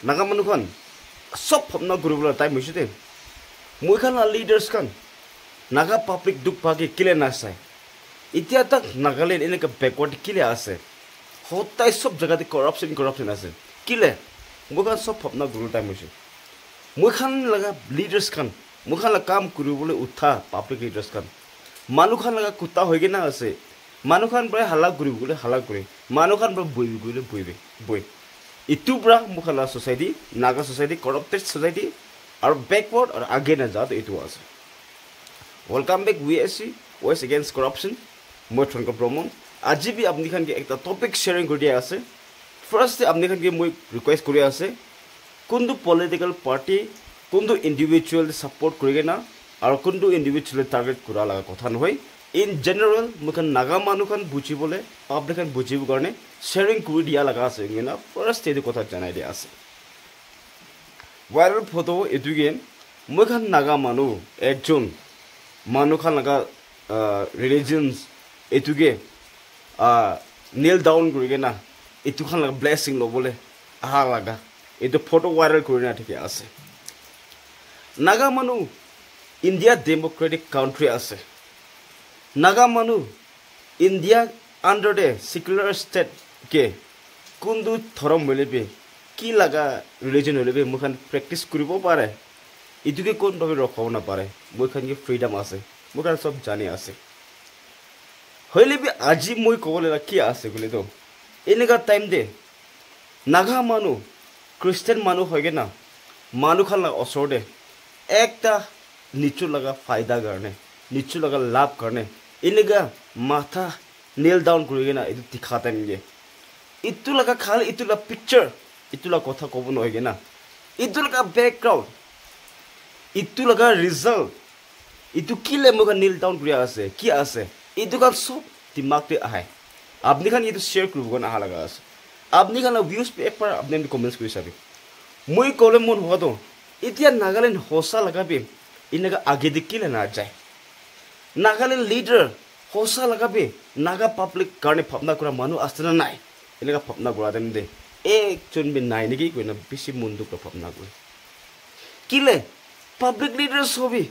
naga manu khan sob phapna kuribula time hoise de moi khan la leaders khan naga public duk pagi kile na sai itia tak nagaland eneka backward kile ase hotai sob jaga de corruption ase kile moi khan sob phapna kuribula time hoise moi khan laga leaders khan moi khan la kam kuribule utha public leaders khan manu khan laga kuta hoige na ase manu khan bra hala kuribule hala kuri manu khan bra boibe itu bra moi khan la society naga society corrupted society or backward or again azad itu ase welcome back VSC voice against corruption moi thonko promote aji bi apni khan ke ekta topic sharing kori ase first apni khan ke moi request kori ase kundu political party kundu individual support kori na আর কোনটো individual target করা লাগা কথা নহয় in general মুখান Naga মানুহ খান বুজিবলে public খান বুজিব কাৰণে sharing কৰি দিয়া লাগা আছে না ফার্স্ট এটো কথা জানাই দিয়া আছে ভাইরাল ফটো এটো গেন মুখান নাগা মানুহ একজন মানুহ খান লাগা রিলিজিয়নস এটো গে নীল ডাউন কৰি না এটো খান লাগা ব্লেসিং লবলে আহা লাগা এটো ফটো ভাইরাল কৰি না ঠিক আছে নাগা মানুহ India democratic country ase naga manu India under the secular state ke kundu thorom melebe ki laga religion melebe mukhan practice kuribo pare iduke kon bhabe rakhaw na pare mukhan ke freedom ase mukhan sob jani ase hoile bi aji moi kobole la ki ase gole to enega time de naga manu Christian manu hoige na manu khan la osorde ekta नीचू लगा फायदा करने नीचू लगा लाभ करने इनका माथा nail down करेगा ना इतु दिखाता नहीं है इतु लगा खाली इतु लगा पिक्चर इतु लगा कथा कबून होएगा ना इतु लगा बैकग्राउंड इतु लगा रिजल्ट इतु किले मुझे नेल डाउन करिया आसे क्या आसे इतु का सब दिमाग पे आए आपने खान ये तो शेयर करूँगा ना लगा आसे आपने खान व्यूज़ पे एक बार आपने कमेंट्स करी सारी मुझे कॉलम मन हुआ तो इतिया नागालैंड होसा लगा भी इनका आगे दिखने ना जाए नागालैंड लीडर होसा लगा भी नागा पब्लिक करने फपना कुरा मानु आस्तना नाई इनका फपना कुरा देने दे एक चुन भी नाई नहीं कोई ना बिसी मुंडू का फपना कुरा किले पब्लिक लीडर्स हो भी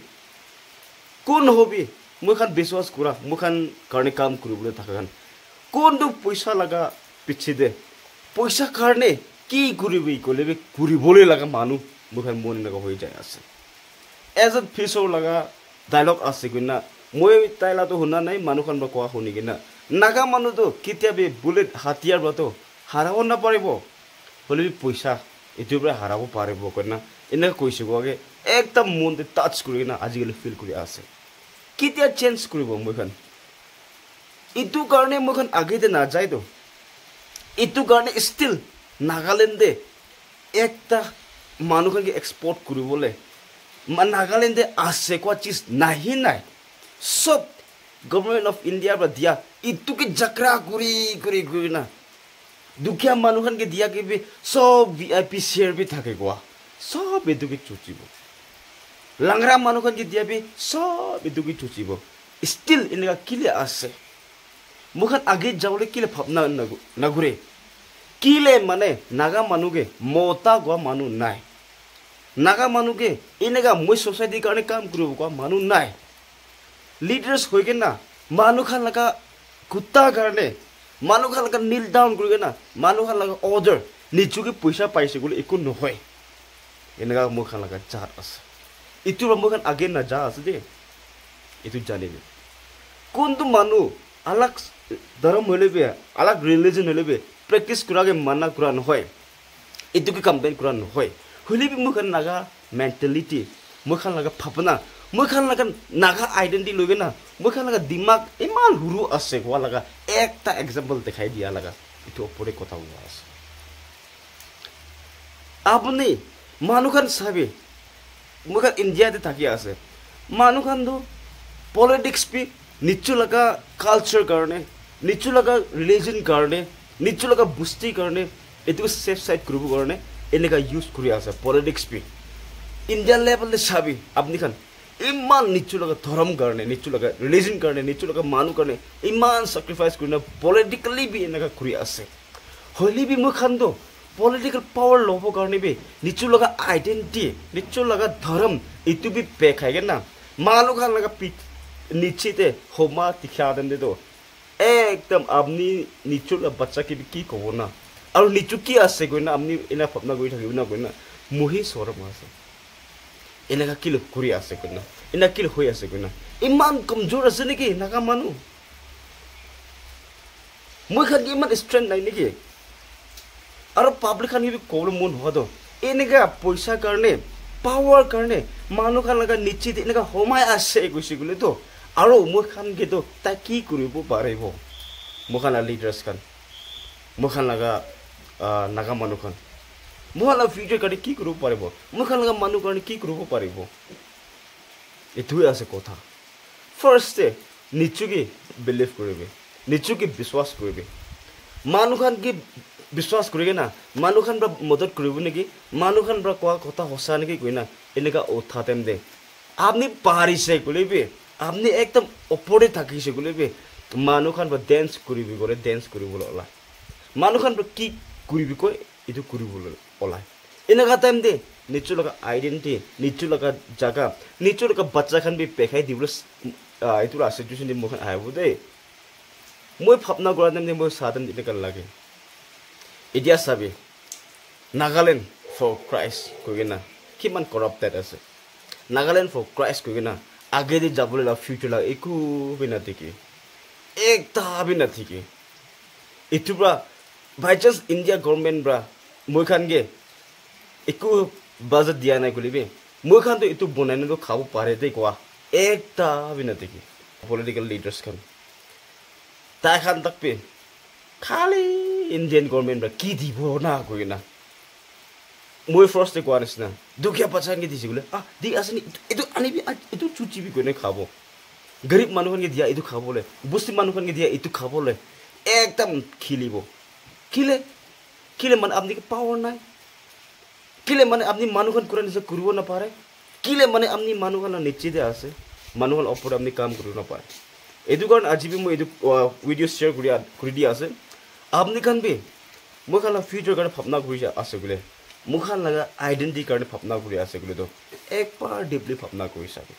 कौन हो भी मुखान विश्वास कुरा मुखान करने काम करूँ बोले थकान कौन तो पैसा लगा पीछे दे पैसा करने की गुरी भी कोले भी गुरी बोले लगा मानु मुखान मोन लगा हो जाए आसे एज अ फिसो लगा डायलॉग आसे गुना মই তাইলা তো হুনা নাই মানুহ খান কোৱা শুনি কিনা নাগা মানুহ তো কিতিয়া বি বুলেট হাতিয়াৰ বতো হাৰাব না পাৰিব হলে পইচা এটোবৰে হাৰাব পাৰিব কনা এনে কৈছে গগে একদম মনতে টাচ কৰি না আজিকালি ফিল কৰি আছে কিতিয়া চেঞ্জ কৰিব মই খান ইটো কাৰণে মই খান আগেতে না যায় তো ইটো কাৰণে ষ্টিল নাগালেণ্ডে একটা মানুহ খানকে এক্সপোৰ্ট কৰিবলৈ नागालैंड आसे को चीज नहीं नाय सब गवर्नमेंट ऑफ इंडिया पर दिया इतु के जकरा गुरी ना दुखिया मानुखन के दिया के भी सब वीआईपी शेयर भी थाके गोवा सब इतु के चुचिबो लंगरा मानुखन के दिया भी सब इतु के चुचिबो स्टिल इनका किले आसे मुखन आगे जावले किले फपना नगुरे किले माने नागा मानुगे मोता गोवा मानु नाय नागा मानु के इनेगा moi सोसाइटी करने काम करूँ को मानु नाय लीडर्स होइगे ना मानु खान लगा कुत्ता करने मानु खान लगा नील डाउन करेगा ना मानु खान लगा ऑर्डर नीचू के पैसा पाइसे गुले इको नहोय इनेगा moi खान लगा चार अस इतु moi खान आगे ना जा अस दे इतु जाने दे कौन तो मानु अलग धर्म होले बे अलग रिलीजन होले बे प्रैक्टिस करागे माना कुरा नहोय इतु के कंपेन कुरा नहोय होली भी मुखन नागा मेंटालिटी मुखन लगा फपना मुखन लगा नागा आइडेंटिटी लोगे ना मुखन लगा दिमाग इमान हुरु आसे हुआ लगा एक ता एग्जांपल दिखाई दिया लगा इतो ऊपर कथा हुआ आसे आपने मानुखन साबे मुखन इंडिया ते थाकी आसे मानुखन दो पॉलिटिक्स भी निचु लगा कल्चर करने निचु लगा रिलीजन करने निचु लगा बुस्ती करने इतो सेफ साइड ग्रुप करने इनका यूज करिया आसे पॉलिटिक्स भी इंडिया लेवल ले साबी अपनी खान इमान निचु लगा धर्म करने निचु लगा रिलीजन करने निचु लगा मानु करने इमान सैक्रिफाइस करने पॉलिटिकली भी इनका करिया आसे होली भी मुखान दो political power lobo karne be nichu laga identity nichu laga dharam itu bi pe khaige na malu khan laga pi nichi te homa tikha den de do ekdam apni nichu la bacha ki bi ki kobo na aru nichu ki ase goina apni ina phapna goi thakibu na goina muhi soram ase ina ka kilo kuri ase goina ina kilo hoi ase goina iman kamjor ase niki naga manu moi khan ki iman strength nai niki aru public khan bi problem mon hodo enega paisa karne power karne manu khan laga nichi de enega homai ase goisi gule to aru moi khan ge to ta ki kuribo parebo moi khan leaders khan moi khan laga naga manu khan moi la future kadi ki kuribo parebo moi khan laga manu karne ki kuribo parebo etu ase kotha first nichu ge believe koribe nichu ge biswas koribe manu khan ge বিশ্বাস কৰিগে না মানুহ খান বা মদত কৰিব নেকি মানুহ খান বা কোৱা কথা হসা নেকি কইনা এনেকা উঠাতেম দে আপনি পারিছে কলিবে আপনি একদম ওপরে থাকিছে কলিবে মানুহ খান বা ডান্স কৰিবি কৰে ডান্স কৰিবলৈ ওলা মানুহ খান বা কি কৰিবি কই এটো কৰিবলৈ ওলা এনেকা টাইম দে নিচু লগা আইডেন্টিটি নিচু লগা জায়গা নিচু লগা বাচ্চা খান বি পেখাই দিবল এটো সিচুয়েশন দি মই আইব দে মই ভাবনা কৰা টাইম দে মই সাধন দিতে লাগে Idia sabi Nagaland for Christ kugina kiman corrupted ase Nagaland for Christ kugina age di jabole la future la eku bina tiki ekta bina tiki itu bra by just India government bra moi khan ge eku budget dia nai kulibe moi khan to itu bonai no khabo pare dei kwa ekta bina tiki political leaders khan ta khan tak pe khali Indian government bra ki dibo na koina moi first te kwanis na dukia pachang ge disigule di asni etu ani bi etu chuchi bi koine khabo garib manu khan ge dia etu khabo le busti manu khan ge dia etu khabo le ekdam khilibo kile man apni ke power nai kile man apni manu khan kuran se kuribo na pare kile man apni manu khan niche de ase manu khan opor apni kaam kuribo na pare etu karon aji bi moi etu video share kuri dia ase আপনি খান B মই খান future কারণে ভাবনা করি আছে বলে মই খান লাগা identity কারণে ভাবনা করি আছে বলে তো একবার ডিপলি ভাবনা করি সাবে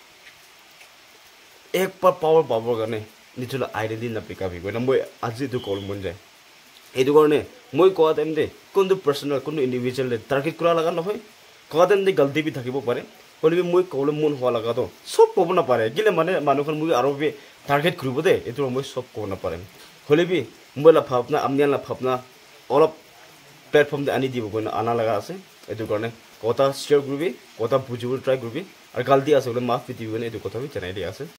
একবার পাওয়ার পাওয়ার কারণে নিজের আইডেন্টিটি না পিক আপ করি না মই আজি তো কল মন যায় এইটো কারণে মই কোয়া টাইম দে কোনটো পার্সোনাল কোনটো ইন্ডিভিজুয়াল টার্গেট করা লাগা নহয় কোয়া টাইম দে গলতি বি থাকিব পারে হলে মই কল মন হওয়া লাগা তো সব কব না পারে গিলে মানে মানুষখন মই আরো বি টার্গেট কৰিব দে এটো মই সব কব না পারে হলে বি মই la bhavna amnian la bhavna olop platform de ani dibo koina ana laga ase etu karone kota share group kota bujibul try group ar galti ase bole maaf piti bone etu kotha bi chanai dia ase